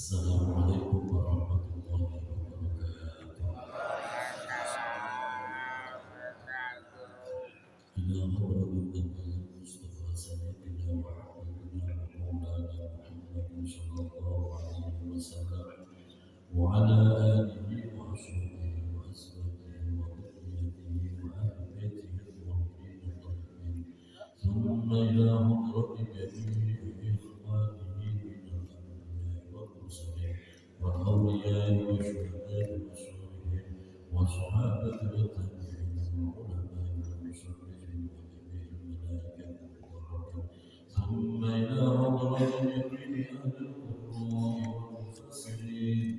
Assalamualaikum warahmatullahi wabarakatuh. إلى حضرة النبي المصطفى سيدنا وحبيبنا ومولانا محمد صلى الله عليه وسلم وعلى آله وصحبه وأزواجه وذريته وأهل بيته الطاهرين الطيبين ثم إلى حضرة جميع إخوانه من الأنبياء والمرسلين والأولياء والشهداء والصالحين والصحابة والتابعين والعلماء والمصلين وجميع الملائكة المقربين ثم إلى حضرة جميع أهل القراء والمفسرين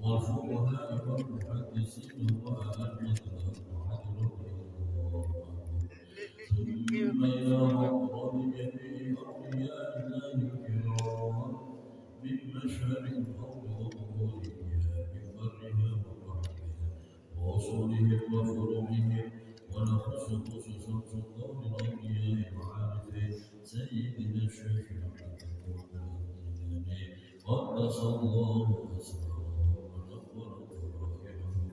والفقهاء والمحدثين وأئمة الأربعة رضي الله عنهم ثم إلى حضرة جميع أولياء الله الكرام من مشهد الأرض وظهورها من برها وبحرها وأصولهم وفروعهم ونخص خصوصا سلطان الأنبياء وعارفه سيدنا الشيخ عبد القادر الجيلاني قدس الله أسراره ونور ذرائرهم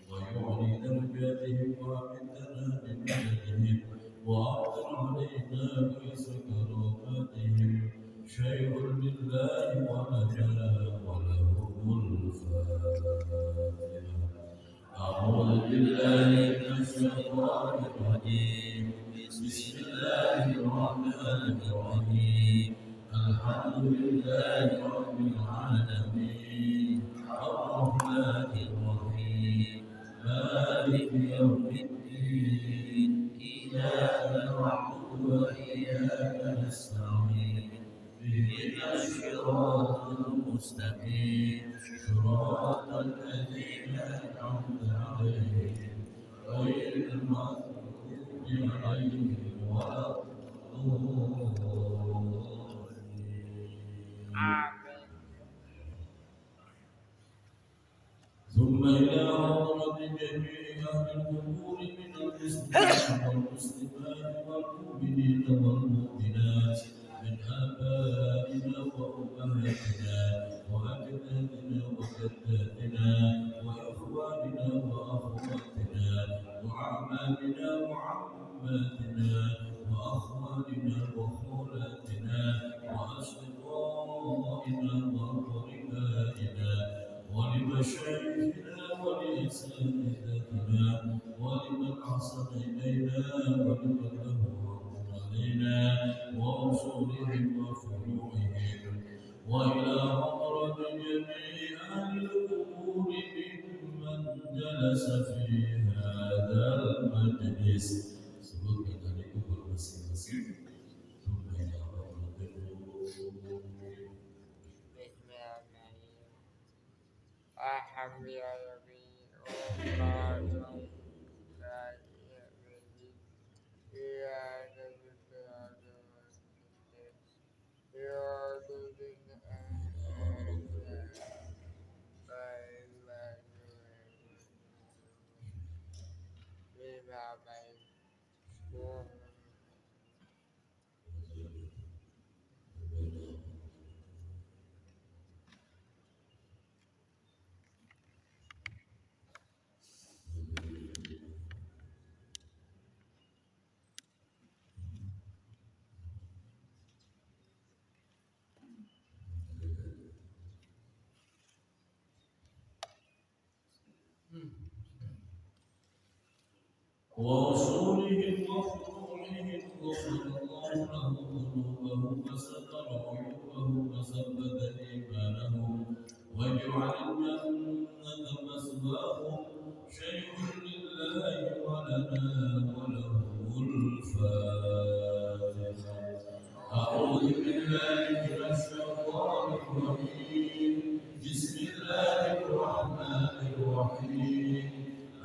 ويعلي درجاتهم وأمدنا بمددهم وأعطر علينا بسكراتهم شيء لله ولنا ولهم الفاتحة. أعوذ بالله من الشيطان الرجيم بسم الله الرحمن الرحيم الحمد لله رب العالمين الرحمن الرحيم مالك يوم الدين إياك نعبد وإياك نستعين اهدنا الصراط المستقيم صراط الذين أنعمت عليهم غير المغضوب عليهم ولا الضالين. ثم إلى حضرة جميع أهل القبور من المسلمين والمسلمات والمؤمنين والمؤمنات من آبائنا وأمهاتنا وأجدادنا وجداتنا وإخواننا وأخواتنا وأعمامنا وعماتنا وأخوالنا وخالاتنا وأصدقائنا وأقربائنا ولمشايخنا ولأساتذتنا ولمن أحسن إلينا ولمن له حق علينا وأصولهم وفروعهم وإلى حضرة جميع أهل القبور ممن جلس في هذا المجلس سبحان dari kubur masing-masing ثم إلى حضرة ورسولهم وفروعهم غفر الله لهم ذنوبهم وستر عيوبهم وثبت إيمانهم واجعل الجنة مثواهم شيء لله ولنا ولهم الفاتحة. أعوذ بالله من الشيطان الرجيم بسم الله الرحمن الرحيم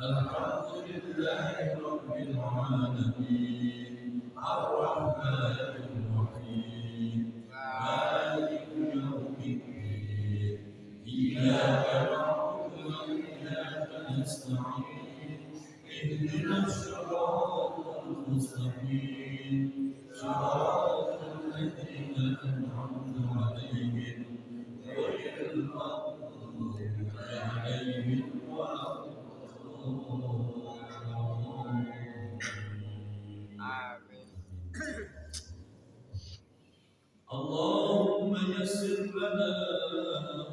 الحمد لله رب العالمين الرحمن الرحيم مالك يوم الدين إياك نعبد وإياك نستعين اهدنا الصراط المستقيم صراط الذين أنعمت عليهم غير المغضوب لنا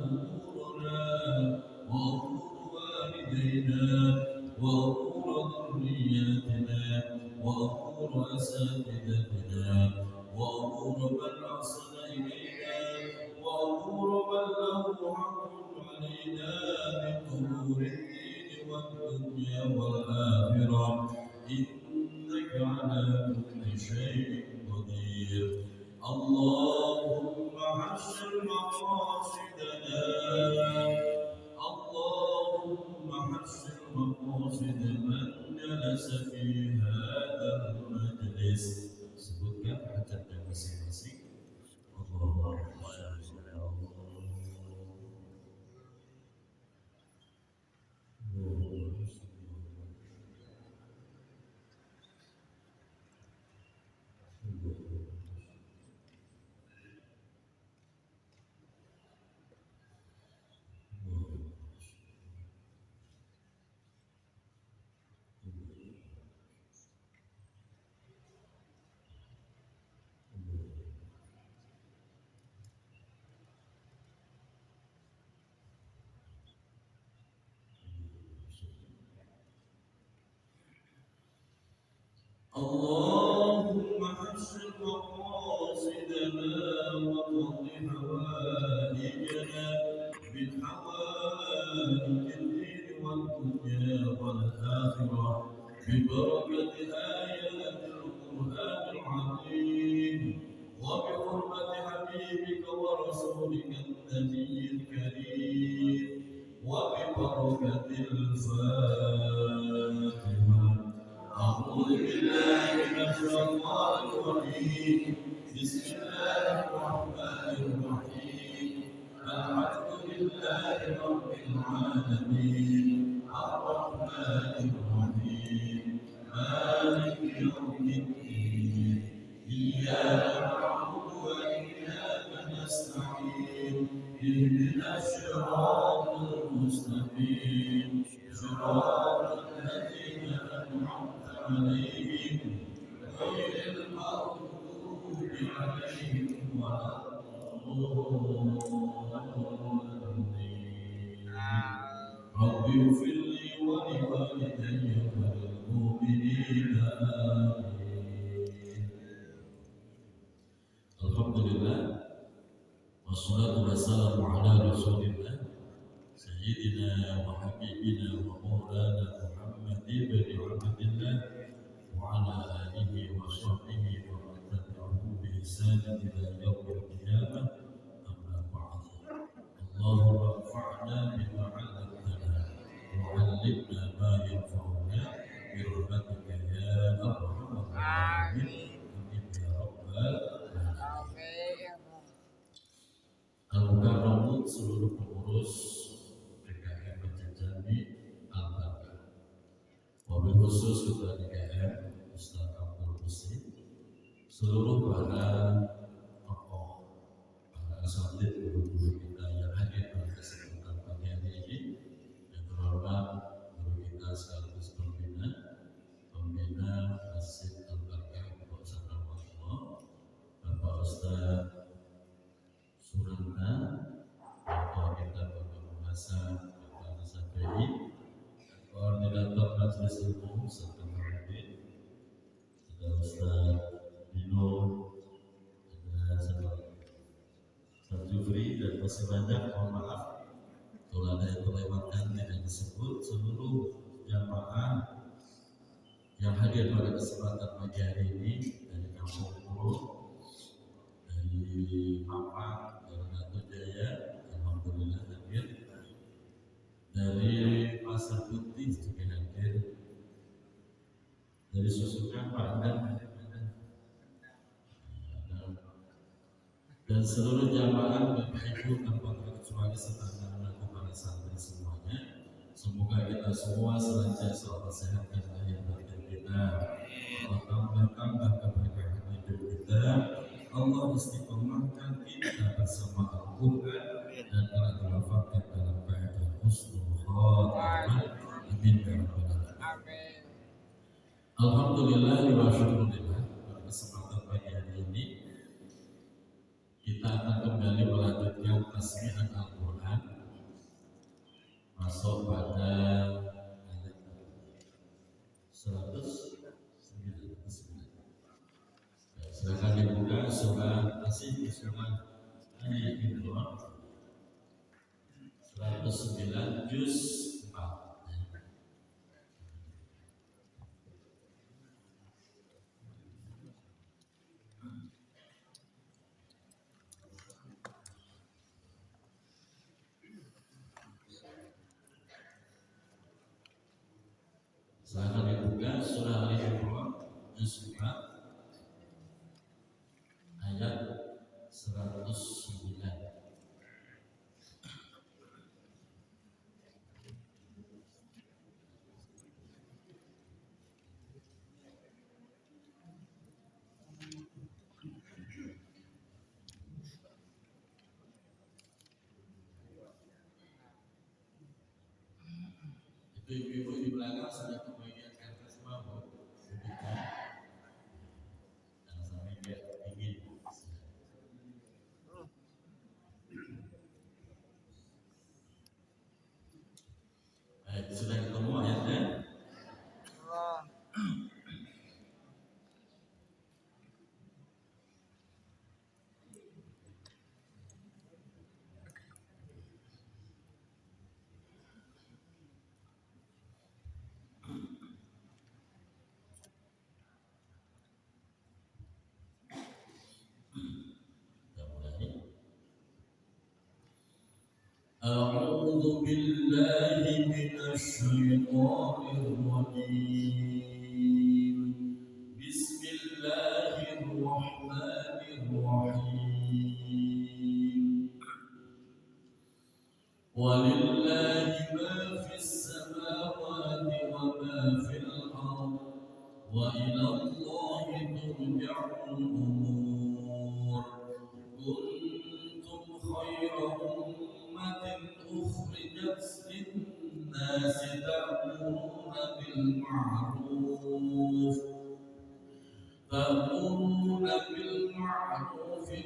أمورنا وأمور والدينا وأمور ذرياتنا وأمور أساتذتنا وأمور من أحسن إلينا وأمور من له حق علينا من أمور الدين والدنيا والآخرة إنك على كل شيء قدير. اللهم حسن مقاصدنا اللهم حسن مقاصد من جلس في هذا المجلس. Sebutkan hajatnya masing-masing. Allahumma اللهم حسن مقاصدنا وقض حوائجنا من حوائج الدين والدنيا والآخرة ببركة آيات القرآن العظيم وبحرمة حبيبك ورسولك النبي الكريم وببركة الفاتحة. أعوذ بالله من الشيطان الرجيم. بسم الله الرحمن الرحيم. الحمد لله رب العالمين الرحمن الرحيم مالك يوم الدين إياك نعبد وإياك نستعين اهدنا الصراط المستقيم صراط الذين أنعمت عليهم غير المغضوب عليهم ولا الضالين. رب اغفر لي ولوالدي وللمؤمنين آمين. Alhamdulillah wassalatu wassalamu ala rasulillah sayyidina wa habibina wa maulana Muhammad ibn Abdillah wa ala alihi wa sahbihi wa man tabi'ahu bi ihsan ila yaumil qiyamah. Amma ba'd. Allahumma anfa'na bima 'allamtana wa 'allimna ma yanfa'una bi rahmatika ya arhamar rahimin. Amin ya rabbal alamin. Al-Mukarramun seluruh pengurus DKM Masjid Jami Al-Barkah, wabil khusus Ketua DKM Ustaz Abdul Husin, seluruh para tokoh, para asatidz guru-guru kita yang hadir pada kesempatan pagi hari ini, yang terhormat guru kita sekaligus pembina Masjid Al-Barkah Pondok Sadarullah, Bapak Ustaz Suranta, Bapak kita Bapak Muhammad, Bapak Nasabei, Koordinator Majelis Ilmu serta Muhammadin, ada Ustaz Dino, ada Ustaz Jufri, dan masih banyak. Mohon maaf kalau ada yang terlewatkan tidak disebut. Seluruh jamaah yang hadir pada kesempatan pagi hari ini dari Kampung Pulau, dari Mampang, dari Batu Jaya, alhamdulillah hadir. Dari Pasar Putih juga hadir. Dari Susukan Padang hadir. Dan seluruh jamaah Bapak Ibu tanpa terkecuali serta anak-anak para santri semuanya. Semoga kita semua senantiasa sehat dan lahir batin kita. Allah tambah keberkahan hidup kita. Allah istiqomahkan kita bersama Al-Quran dan telah diwafatkan dalam keadaan husnul khatimah. Amin ya rabbal alamin. Alhamdulillah wa syukurillah. Pada kesempatan pagi hari ini kita akan kembali melanjutkan masuk pada ayat 109. Silakan dibuka surah masih surah Ali Imran 109 juz 4. Silakan dibuka surah Ali Imran juz 4 ayat 109. Itu ibu-ibu di belakang sudah kebagian kertas semua, Bu. Jangan sampai dia dingin. Sudah ketemu ayatnya? أعوذ بالله من الشيطان الرجيم بسم الله الرحمن الرحيم ولله ما في السماوات وما في الأرض وإلى الله ترجع الأمور كنتم خير أمة أخرجت للناس تأمرون بالمعروف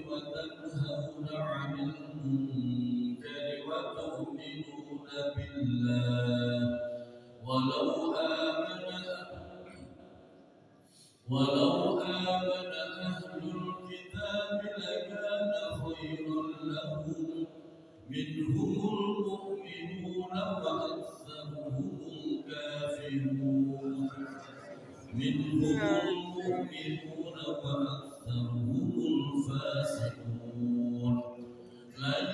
وتنهون عن المنكر وتؤمنون بالله ولو آمن أهل الكتاب لكان خيرا لهم منهم المؤمنون وأكثرهم الكافرون الفاسقون لن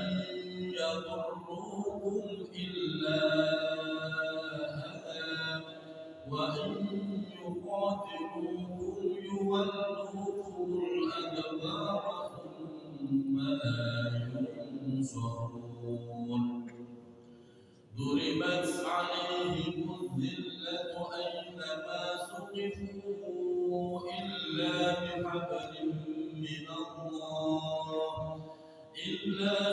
يضروكم إلا أذى وإن يقاتلوكم يولوكم الأدبار ثم لا ينصرون ضربت عليهم الذلة أينما ثقفوا إلا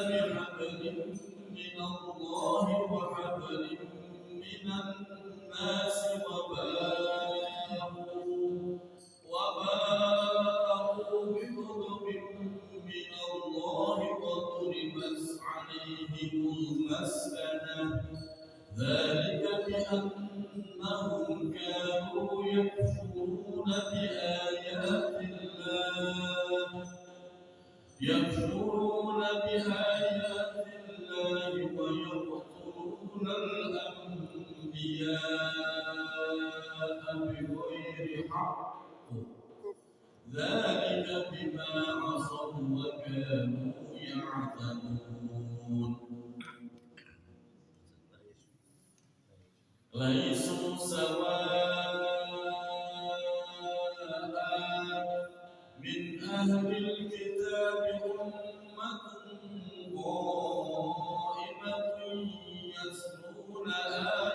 بحبل من الله وحبل من الناس وباءوا بغضب من الله وضربت عليهم المسكنة ذلك بأنهم كانوا يكفرون بآيات الله ويقتلون الأنبياء بغير حق ذلك بما عصوا وكانوا يعتدون ليسوا سواء من أهل الكتاب أمة قائمة يتلون آيات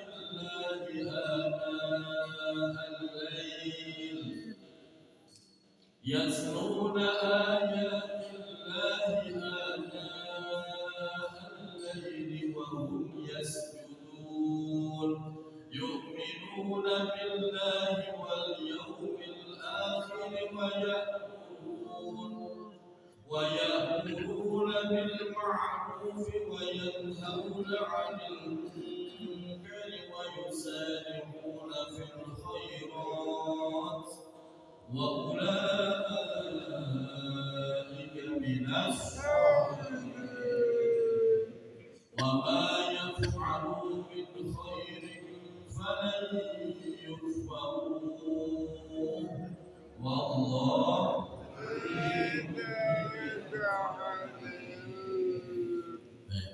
الله آناء الليل وهم يسجدون يؤمنون بالله واليوم الآخر ويأمرون بالمعروف وينهون عن المنكر وأولئك من وما يفعلوا من خير فلن يكفروه والله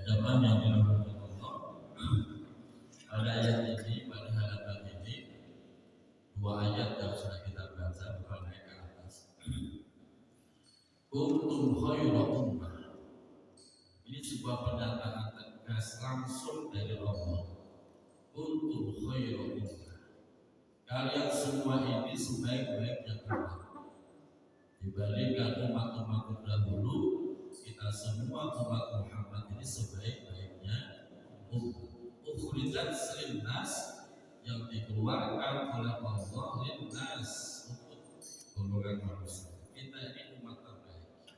Jamaah yang dirahmati Allah, pada ayat ini, pada halaman ini, dua ayat yang sudah kita baca bukan naik ke atas. Kuntum khayra ummah. Ini sebuah pernyataan tegas langsung dari Allah. Kuntum khayra ummah. Kalian semua ini sebaik-baiknya umat. Dibandingkan umat-umat terdahulu, kita semua umat Muhammad ini sebaik-baiknya umat. Ukhrijat linnas, yang dikeluarkan oleh Allah linnas, untuk golongan manusia. Kita ini umat terbaik.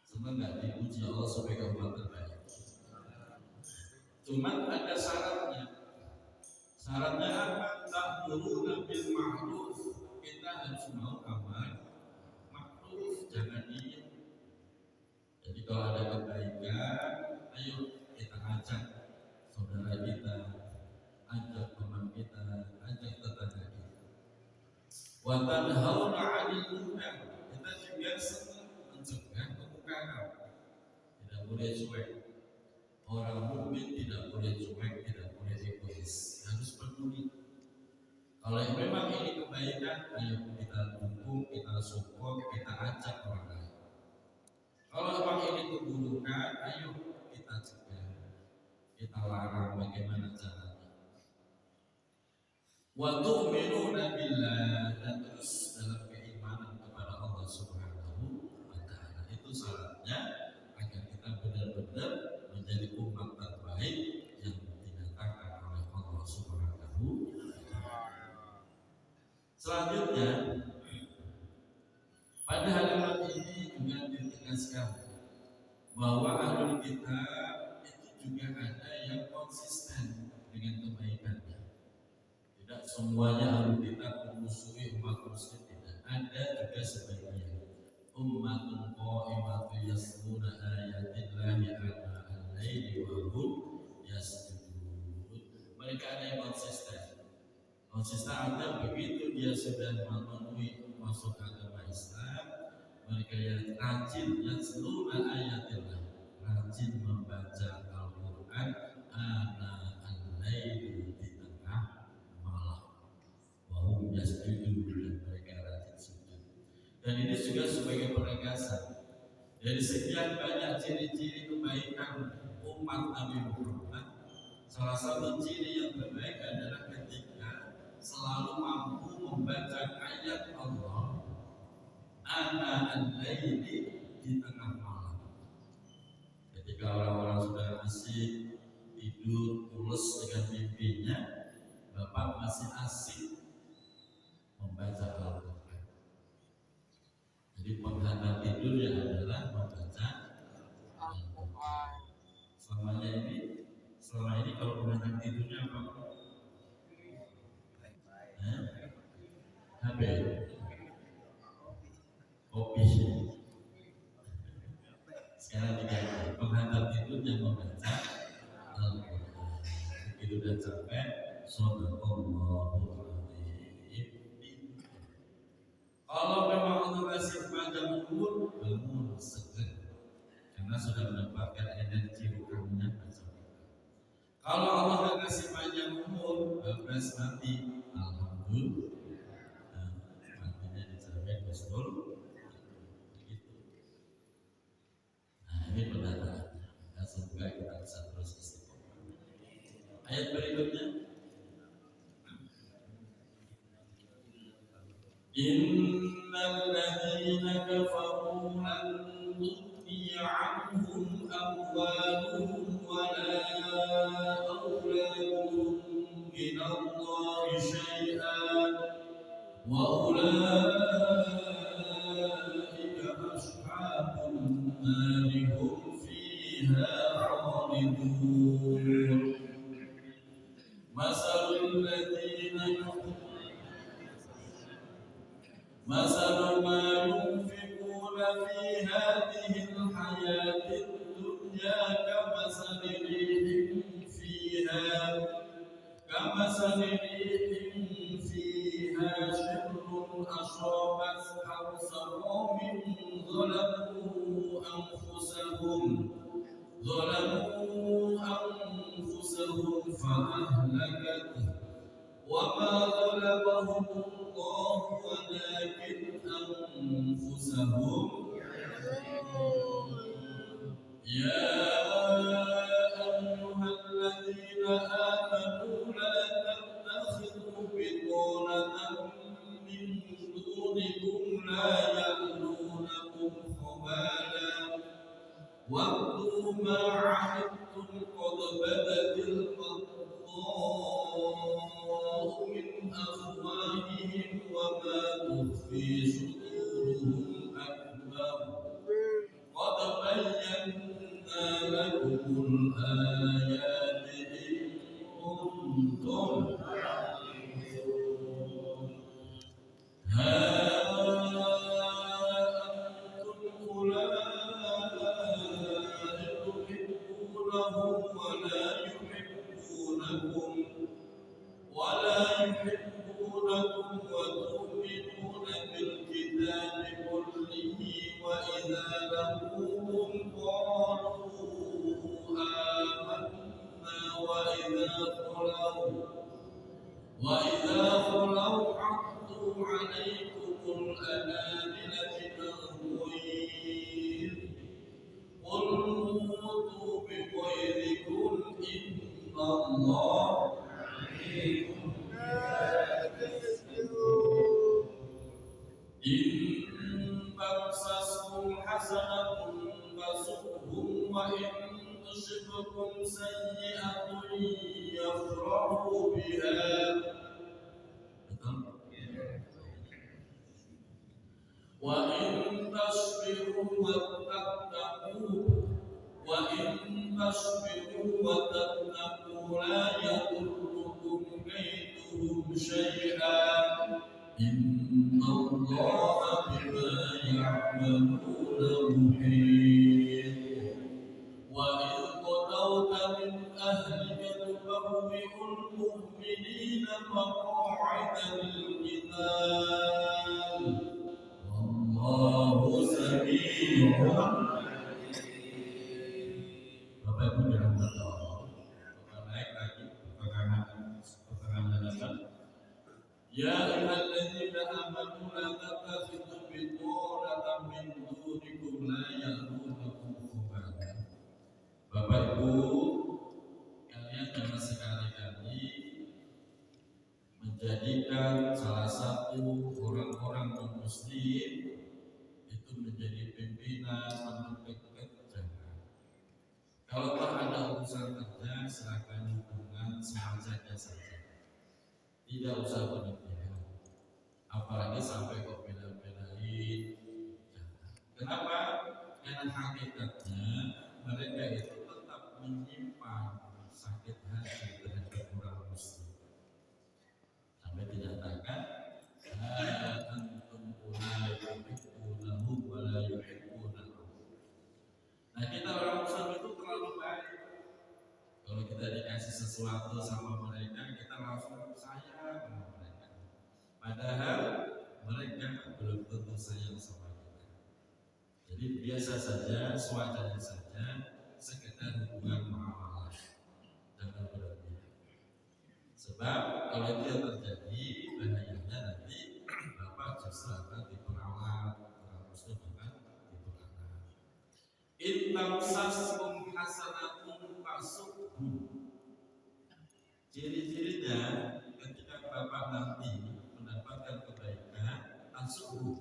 Senang nggak dipuji Allah sebagai umat terbaik? Cuma ada syaratnya. Syaratnya apa? Ta'muruna bil ma'ruf. Kita harus mau amar ma'ruf, jangan diem. Jadi kalau ada kebaikan, ayo kita ajak saudara kita, ajak teman kita, ajak tetangga kita. Wa tanhauna 'anil munkar. Kita juga senang mencegah kemungkaran. Tidak boleh cuek. Orang mukmin tidak boleh cuek, tidak boleh egois, harus peduli. Kalau memang ini kebaikan, ayo kita dukung, kita support, kita ajak orang lain. Kalau memang ini keburukan, ayo kita cegah, kita larang bagaimana caranya. Wa tu'minuna billah, dan terus dalam keimanan kepada Allah Subhanahu wa ta'ala. Itu syaratnya agar kita benar-benar menjadi umat terbaik yang didatangkan oleh Allah Subhanahu wa ta'ala. Selanjutnya, pada halaman ini juga ditegaskan bahwa ahlul kitab itu juga ada yang konsisten dengan kebaikannya. Tidak semuanya ahlul kitab memusuhi umat muslim, tidak. Ada juga sebagian ummatun qaimatun yasluna ayatillahi ana al-laili wa hum yasjudun. Mereka ada yang konsisten. Konsisten artinya begitu dia sudah memenuhi masuk agama Islam, mereka yang rajin yasluna ayatillah, rajin membaca Al-Quran ana al-laili, di tengah malam, wa hum yasjudun, dan mereka rajin sujud. Dan ini juga sebagai penegasan dari sekian banyak ciri-ciri kebaikan umat Nabi Muhammad. Salah satu ciri yang terbaik adalah ketika selalu mampu membaca ayat Allah ana al-laili, di tengah malam. Ketika orang-orang sudah asik tidur pulas dengan mimpinya, Bapak masih asik membaca Al-Quran. Jadi penghantar tidurnya adalah membaca Al-Quran. Selama ini kalau penghantar tidurnya apa? HP, kopi. Sekarang diganti penghantar tidurnya membaca Al-Quran. Begitu udah capek, Shadaqallahul Azim. Kalau memang Allah kasih panjang umur, bangun segera, karena sudah mendapatkan energi ruhaninya. Kalau Allah tidak kasih panjang umur, bablas mati, alhamdulillah. Matinya dijamin betul. Begitu. Nah, ini pendataannya. Dan semoga kita bisa terus istiqomah. Ayat berikutnya. Innal ladzina kafaru lan tughni 'anhum amwaluhum wa la auladuhum minallahi syai'an wa ulaika ashabun nari hum fiha khalidun. Masalul ladzina مثل ما ينفقون في هذه الحياة الدنيا كمثل ريح فيها شر أصابت حرث قوم ظلموا أنفسهم فأهلكته وما ظلمهم الله ولكن أنفسهم يا أيها الذين آمنوا لا تتخذوا بطانة من دونكم لا يألونكم خبالا وَاذْكُرُوا مَا عَهِدتُّمْ قَدْ بَدَتِ الْبَغْضَاءُ مِنْ أَفْوَاهِهِمْ وَمَا تُخْفِي صُدُورُهُمْ أَكْبَرُ قَدْ بَيَّنَّا لَكُمُ الْآيَاتِ إِن كُنتُمْ تَعْقِلُونَ ولا يحبونكم وتؤمنون بالكتاب كله وإذا لقوكم قالوا آمنا وإذا خلوا عضوا عليكم الأنامل من الغيظ قل موتوا بغيظكم إن الله إن تمسسكم حسنة تسؤهم وإن تصبكم سيئة يفرحوا بها وإن تصبروا وتتقوا لا يضركم كيدهم شيئا إن الله بما يعملون محيط وإذ غدوت من أهلك تبوئ المؤمنين مقاعد للقتال والله سميع Bapak Ibu dirahmati Allah. Bapak naik lagi perkataan Ya ayyuhalladzina amanu la tattakhidhu bitanatan min dunikum la ya'lunukum khabala. Bapak Ibu, kalian jangan sekali-kali menjadikan salah satu orang-orang non-muslim itu menjadi pimpinan menuntut kerja. Kalau ada urusan kerja, silakan hubungan semacamnya saja. Tidak usah berlebihan, apalagi sampai kok bela-belain. Kenapa? Karena hakikatnya mereka itu tetap menyimpan sakit hati terhadap orang muslim. Sampai dinyatakan antum ulai yuhibbunahum wa la yuhibbunahum. Nah, kita orang muslim itu terlalu baik. Kalau kita dikasih sesuatu sama mereka, kita langsung sayang sama mereka. Padahal mereka belum tentu sayang sama kita. Jadi biasa saja, sewajarnya saja, sekedar hubungan muamalah, jangan berlebihan. Sebab kalau itu yang terjadi, bahayanya nanti Bapak justru akan diperalat, orang muslim akan diperalat. Intam sasum hasanatun tasubhu. Ciri-cirinya ketika Bapak nanti mendapatkan kebaikan, tasubhu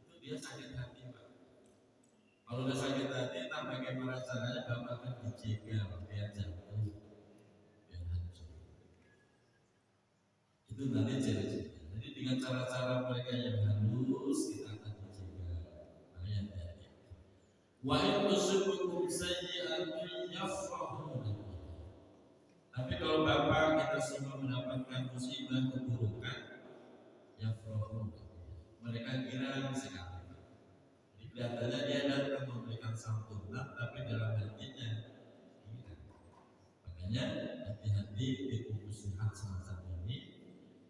itu dia sakit hati, Pak. Kalau udah sakit hati, tak bagaimana caranya Bapak akan dijegal, biar jatuh, biar hancur. Itu nanti ciri-cirinya. Jadi dengan cara-cara mereka yang halus, kita akan dijegal. Ayat-ayat. Wa in tusibukum sayyi'atun yafrahu. Tapi kalau Bapak kita semua mendapatkan musibah keburukan, yafrahu, mereka girang sekali. Jadi kelihatannya dia datang memberikan santunan, tapi dalam hatinya girang. Makanya hati-hati di muslihat semacam ini,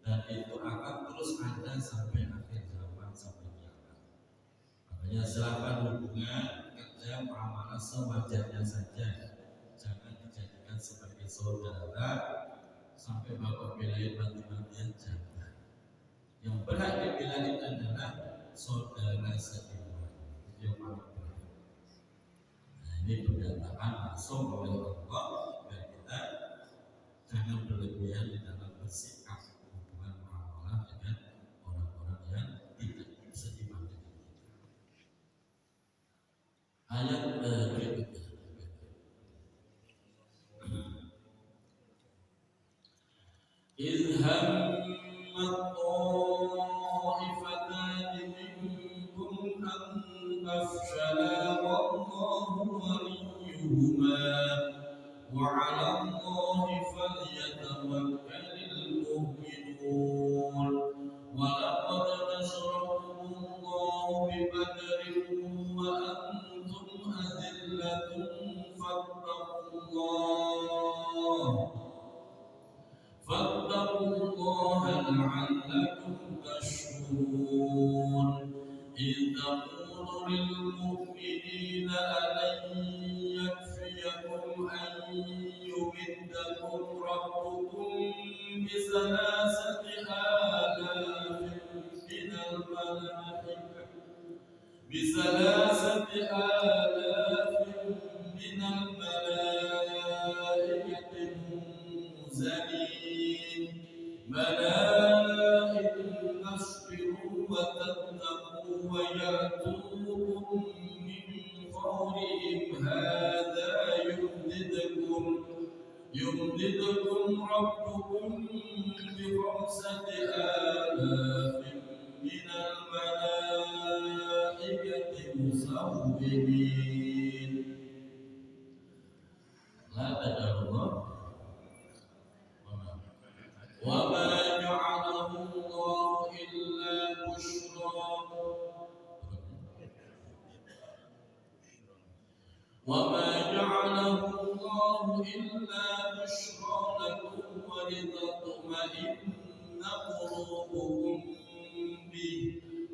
dan itu akan terus ada sampai akhir zaman, sampai kiamat. Makanya silakan hubungan kerja muamalah sewajarnya saja, jangan dijadikan sebagai saudara sampai bapak belain mati-matian, jangan. Yang berhak dibelain adalah saudara seiman, itu yang paling berat. Nah, ini pernyataan langsung oleh Allah dan kita jangan berlebihan di dalam bersikap hubungan muamalah dengan orang-orang yang tidak seiman dengan kita. Ayat berikutnya. إذ همت طائفتان منكم أن تفشلا والله وليهما وعلى الله فليتوكل المؤمنون ولقد نصركم الله ببدر وأنتم أذلة فاتقوا الله لعلكم تشكرون إذ تقول للمؤمنين ألن يكفيكم أن يمدكم ربكم بثلاثة آلاف من الملائكة منزلين بلى إن تصبروا وتتقوا ويأتوكم من فورهم هذا يمددكم ربكم بخمسة آلاف من الملائكة مسومين لا تجعلوا الله وما جعله الله إلا بشرى لكم ولتطمئن قلوبكم به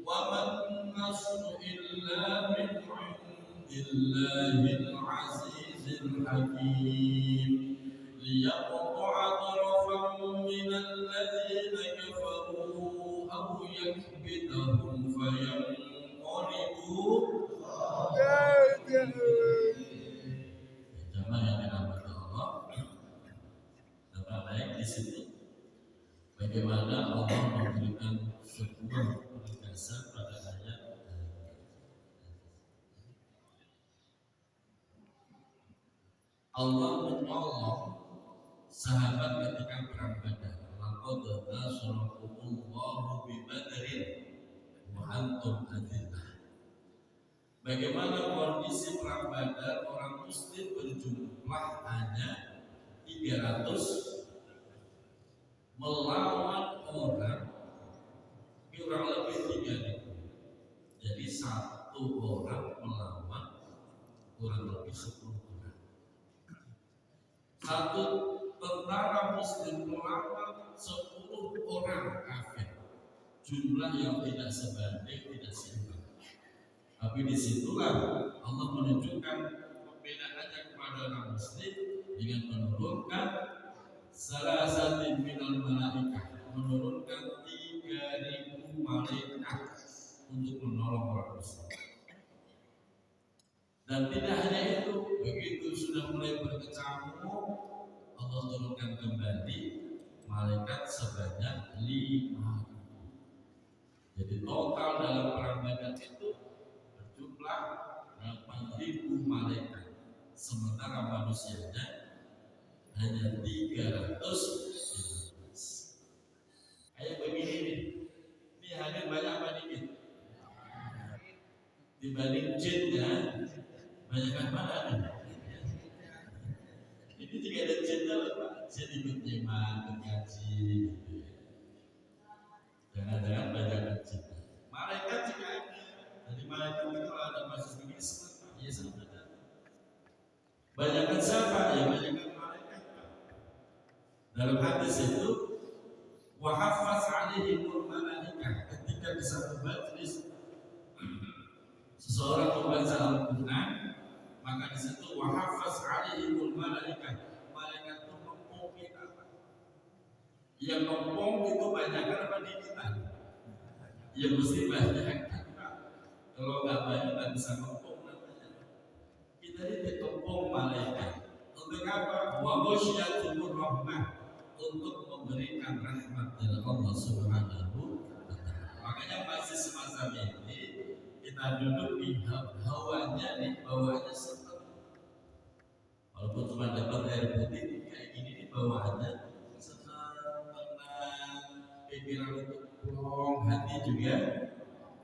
وما النصر إلا من عند الله العزيز الحكيم ليقطع طرفا من الذين كفروا أو يكبتهم فينقلبوا jamaah yang dirahmati Allah. Dapat baik di situ bagaimana Allah memberikan sebuah penegasan pada ayat Allah menolong sahabat ketika perang Badar. Laqad nasarakumullahu bi Badrin wa antum adillah. Bagaimana kondisi perang Badar, orang muslim berjumlah hanya 300 melawan orang kurang lebih 3.000. Jadi satu orang melawan kurang lebih 10 orang. Satu tentara muslim melawan 10 orang kafir. Jumlah yang tidak sebanding, tidak seimbang. Tapi disitulah Allah menunjukkan pembedaannya kepada orang muslim dengan menurunkan salah satu minal malaikah, menurunkan 3.000 malaikat untuk menolong orang muslim. Dan tidak hanya itu, begitu sudah mulai berkecamuk, Allah turunkan kembali malaikat sebanyak 5.000. Jadi total dalam perang Badar itu berjumlah 8.000 malaikat, sementara manusianya hanya 315. Kayak begini nih, ini hadir banyak apa dikit? Dibanding jinnya, banyak mana nih? Ini juga ada jinnya loh Pak, jin ikut nyimak, ngaji gitu ya. Jangan-jangan banyak jin. Malaikat Kebanyakan siapa? Ya kebanyakan malaikat. Dalam hadis itu wahafaz alaihimul malaikah, ketika di satu majlis seseorang membaca Al-Quran, maka di situ wahafaz alaihimul malaikah, malaikat itu ngomong kita. Yang ngomong itu banyak apa di kita? Ya mesti banyak. Kalau nggak banyak nggak bisa ngomong namanya. Kita ini dikepung malaikat. Untuk apa? Wa wasyatumur rahmah, untuk memberikan rahmat dari Allah Subhanahu wa Ta'ala. Makanya masih semacam ini kita duduk di hawanya, di bawahnya senang. Walaupun cuma dapat air putih kayak gini, di bawahnya senang, tenang, pikiran itu plong, hati juga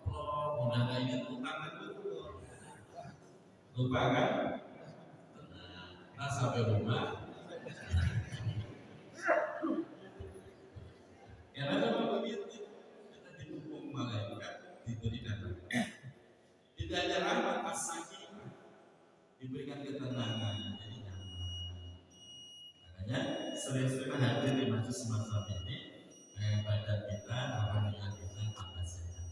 plong. Udah nggak ingat utang itu, lupa kan? Nah sampai rumah. Karena memang begitu, kita didukung malaikat, diberikan rahmat. Tidak hanya rahmat, as-sakinah, diberikan ketenangan, jadi nyaman. Makanya sering-sering hadir di masjid semacam ini, badan kita, alhamdulillah kita tambah sehat.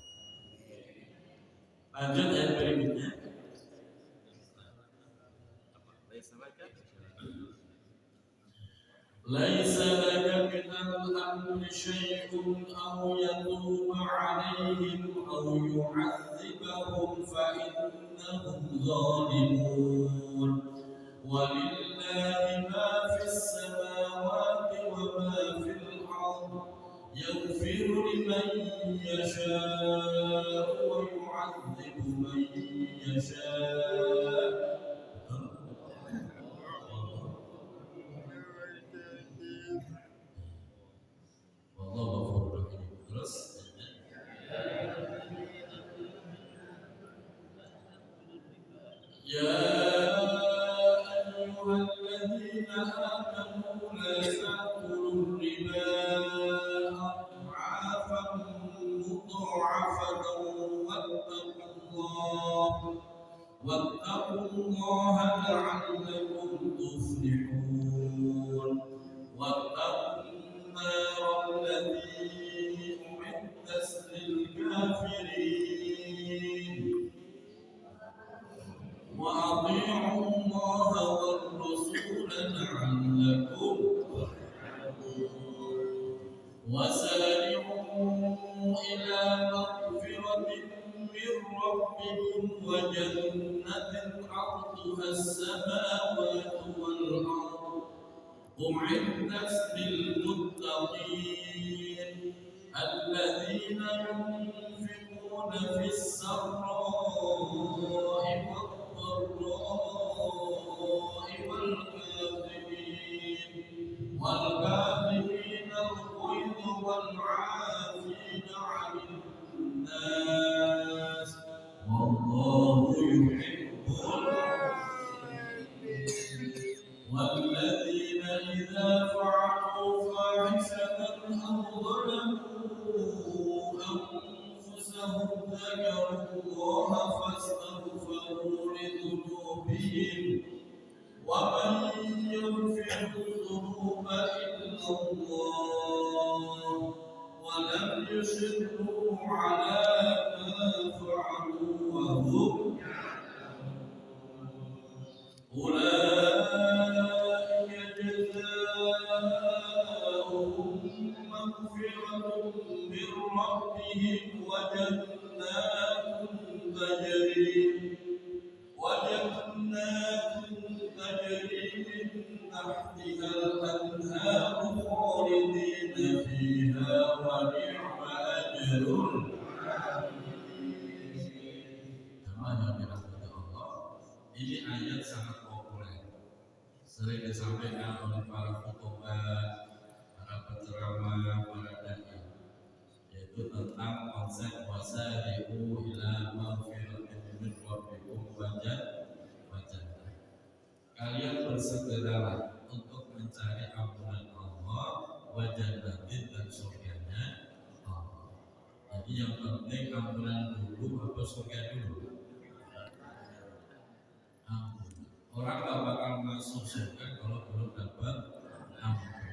Lanjut yang berikutnya. ليس لك من الأمر شيء أو يتوب عليهم أو يعذبهم فإنهم ظالمون ولله ما في السماوات وما في الأرض يغفر لمن يشاء ويعذب من يشاء. يا أيها الذين آمنوا لا تأكلوا الربا أضعافا مضاعفة واتقوا الله لعلكم تفلحون واتقوا النار التي أعدت للكافرين وأطيعوا الله والرسول لعلكم وسارعوا إلى مغفرة من ربكم وجنة عرضها السماوات والأرض أعدت للمتقين الذين ينفقون في السراء والكاظمين الغيظ والعافين عن الناس والله يحب والذين إذا فعلوا فاحشة أو ظلموا أنفسهم ذكروا الله فاستغفروا لذنوبهم ومن يغفر الذنوب إلا الله ولم يصروا على ما فعلوا وهم أولئك جزاؤهم مغفرة من ربهم وجنات تجري من تحتها الأنهار خالدين فيها ونعم أجر العاملين. Ini ayat sangat populer, sering disampaikan oleh para khutbah, para penceramah, para dai, yaitu tentang konsep wasari'u ila maghfiratin min rabbikum wa jannah. Kalian bersegeralah untuk mencari ampunan Allah wa jannatin, dan surganya Allah. Jadi yang penting ampunan dulu atau surga dulu? Orang gak bakal masuk surga kalau belum dapat ampunan.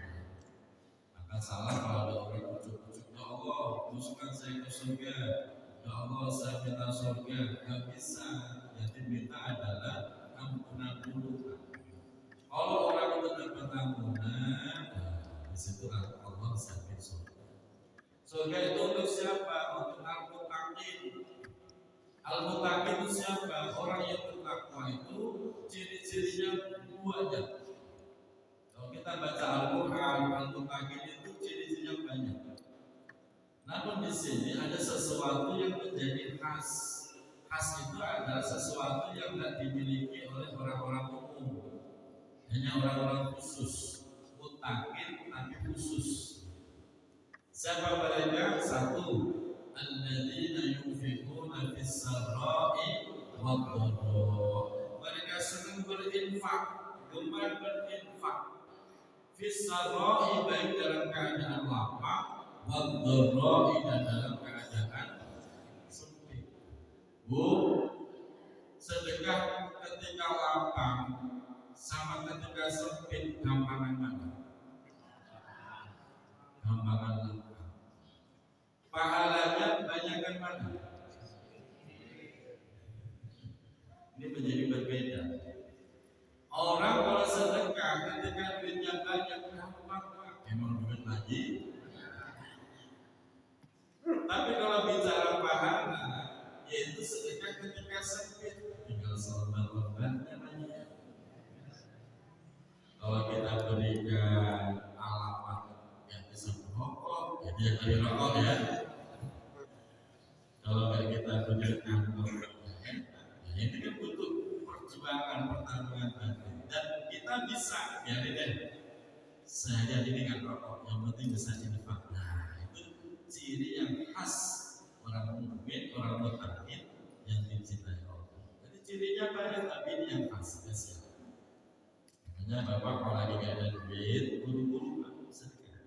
Maka salah kalau ada orang ujuk-ujuk, ya Allah, masukkan saya ke surga. Ya Allah, saya minta surga. Gak bisa. Yang diminta adalah ampunan dulu. Kalau orang itu dapat ampunan, di situ Allah sampai surga. Surga itu untuk siapa? Untuk al-muttaqin. Al-muttaqin itu siapa? Orang yang bertakwa itu ciri-cirinya banyak. Kalau kita baca Al-Quran, al-muttaqin itu ciri-cirinya banyak. Namun di sini ada sesuatu yang menjadi khas. Khas itu adalah sesuatu yang tidak dimiliki oleh orang-orang umum. Hanya orang-orang khusus, muttaqin tapi khusus. Siapa mereka? Satu, alladzina yunfiquna fis sarra'i wad dharra. Mereka senang berinfak, gemar berinfak. Fis sarra'i, baik dalam keadaan lapang, wad dharra'i, dan dalam keadaan sempit. Bu, sedekah ketika lapang sama ketika sempit, gampangan mana? Gampangan lapang. Pahalanya banyakkan mana? Ini menjadi berbeda. Orang kalau sedekah ketika duitnya banyak, gampang Pak, emang duit lagi. Tapi kalau bicara pahala, yaitu sedekah ketika sempit, tinggal salat korbannya banyak. Kalau kita berikan alamat yang bisa merokok, jadi yang kali rokok ya. Kalau kita berikan ya ini kan butuh perjuangan, pertarungan tadi. Dan kita bisa, biarin deh, sehari-hari ini kan rokok, yang penting bisa infak. Nah, itu ciri yang khas orang mukmin, orang muttaqin yang dicintai Allah. Jadi cirinya banyak, tapi ini yang khas spesial. Makanya Bapak kalau lagi gak ada duit, buru-buru sedekah.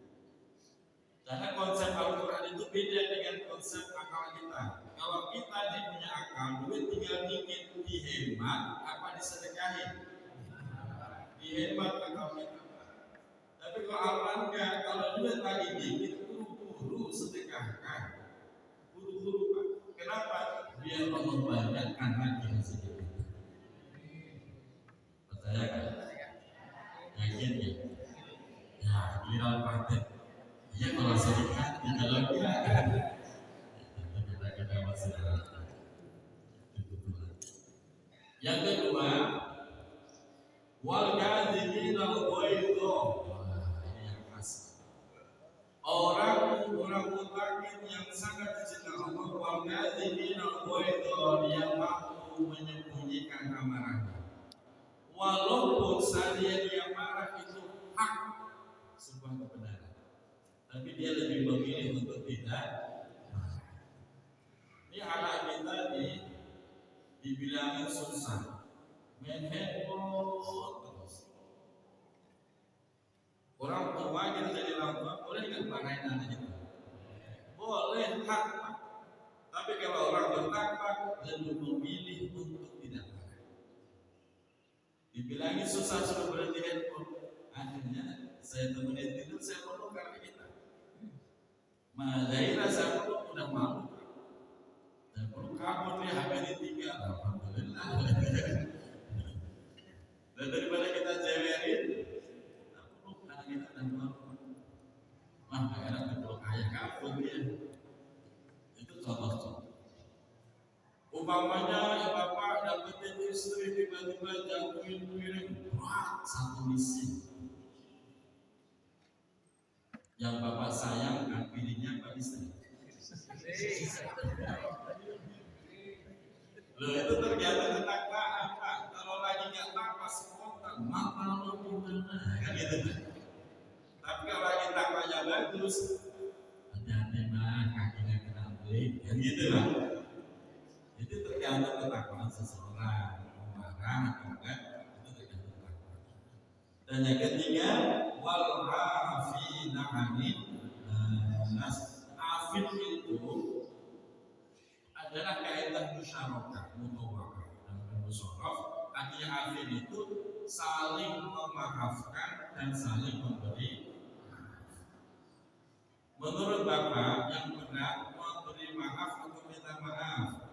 Karena konsep Al-Quran itu beda dengan konsep akal kita. Kalau kita punya akal, duit tinggal dikit, dihemat apa disedekahin? Dihemat akal kita. Tapi kalau Al-Quran enggak, kalau duit lagi dikit, buru-buru sedekahkan. Buru-buru Pak. Kenapa? Biar Allah banyakkan lagi rezeki kita. Percaya kan? Yakin ya? Ya, viral praktek. Ya kalau sedekah tidak lagi. Kita masih ada. Yang kedua, wal kadhibina al-ghaidha. Ini yang khas. Orang muttaqin yang sangat dicintai Allah, wal kadhibina al-ghaidha, yang mampu menyembunyikan amarahnya. Walaupun saja dia marah itu hak, sebuah kebenaran, tapi dia lebih memilih untuk tidak marah. Ini anak kita dibilangin susah, main handphone terus. Orang tua kita jadi orang tua, boleh nggak marahin anak kita? Boleh, hak. Tapi kalau orang bertakwa, lebih memilih untuk tidak marah. Dibilangin susah suruh berhenti handphone, akhirnya saya temenin tidur, saya peluk karena kita. Zaira saya peluk udah malu. Dan peluk kabur nih, HP ditinggal. Alhamdulillah. Dan daripada kita jewerin, kita peluk karena kita udah malu. Wah, gak enak dipeluk ayah kabur dia. Itu contoh-contoh. Umpamanya bapak dapetin istri tiba-tiba jatuhin piring, wah, satu misi. Yang bapak sayang kan piringnya apa istri? Loh itu tergantung ketakwaan Pak. Kalau lagi nggak takwa spontan, maka lo gimana? Kan gitu kan? Tapi kalau lagi takwanya bagus, hati-hati mah kakinya kena beli, kan gitu lah. Itu tergantung ketakwaan seseorang, marah atau enggak, itu tergantung ketakwaan. Dan yang ketiga, wal afina 'anil nas. Afin itu adalah kaitan musyarakah, mutawakah dan musyarakah. Artinya afin itu saling memaafkan dan saling memberi. Menurut Bapak yang benar memberi maaf atau minta maaf?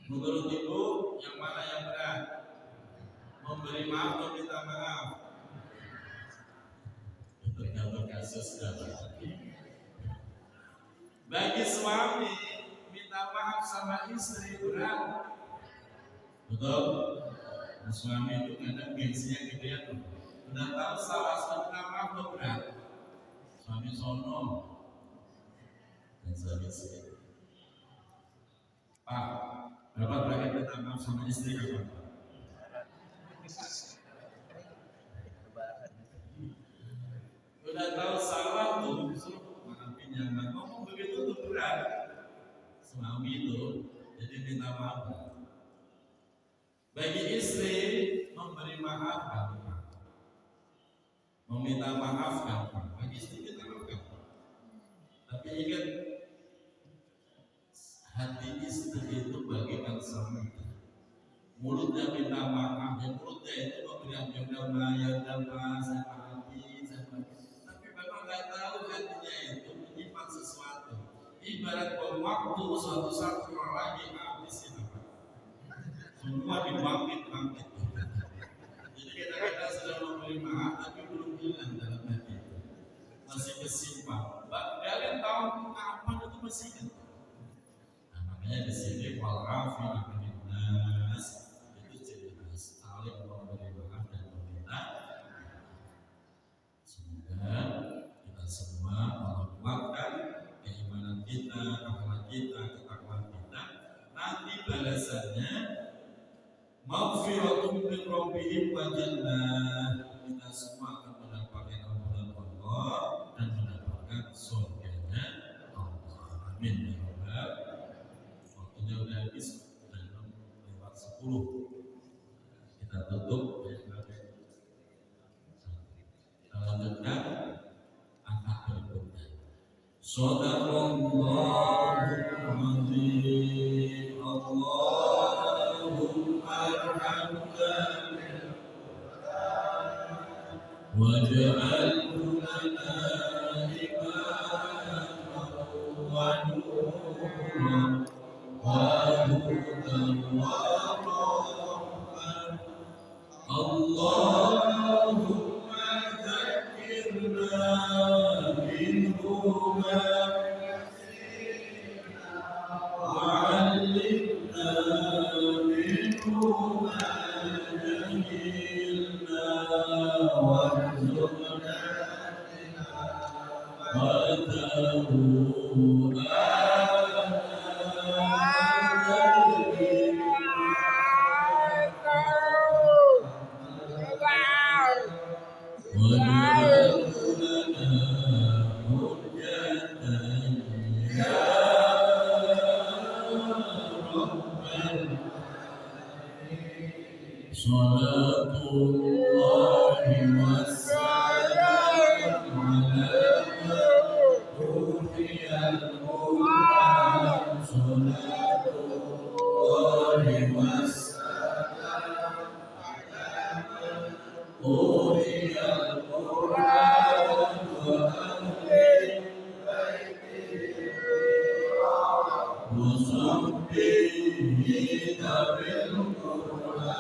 Menurut Ibu yang mana yang benar? Memberi maaf atau minta maaf? Tergantung kasus dan bagi suami minta maaf sama istri berat. Betul? Suami itu kadang gengsinya gedean. Udah tahu salah minta maaf atau berat? Suami sono dan sebagainya. Pak, Bapak terakhir minta maaf sama istri kapan? Udah tahu salah tuh, maafin yang ngomong begitu tuh berat. Suami itu jadi minta maaf. Bagi istri memberi maaf gampang, meminta maaf gampang. Bagi istri minta maaf gampang. Tapi ingat, hati istri itu bagikan suami. Mulutnya minta maaf, dan mulutnya itu memberi ampun ya damai sama hati, sama. Tapi Bapak nggak tahu hatinya itu menyimpan sesuatu. Ibarat bom waktu suatu saat orang lagi habis itu. Semua dibangkit-bangkit. Jadi kadang-kadang sudah memberi maaf tapi belum hilang dalam hati. Masih kesimpan. Kalian tahu kapan itu masih kan? Nah, makanya di sini walafi nas itu ciri khas saling memberi maaf dan meminta. Semoga kita semua menguatkan keimanan kita, akhlak kita, ketakwaan kita. Nanti balasannya maghfiratun min rabbihim wa jannah. Kita semua akan mendapatkan ampunan Allah dan mendapatkan surganya Allah. Amin ya rabbal. Waktunya udah habis, sudah lewat 10. Kita tutup ya. Kita lanjutkan angkat berikutnya. Shadaqallahul azim. Allahumma arhamna waj'alhu lana imaman wa nuran wa hudan wa rahmah. Allahumma zakkirna minhu ma وعلمنا منه ما جهلنا وارزقنا تلاوته وصحبه ذوي القربى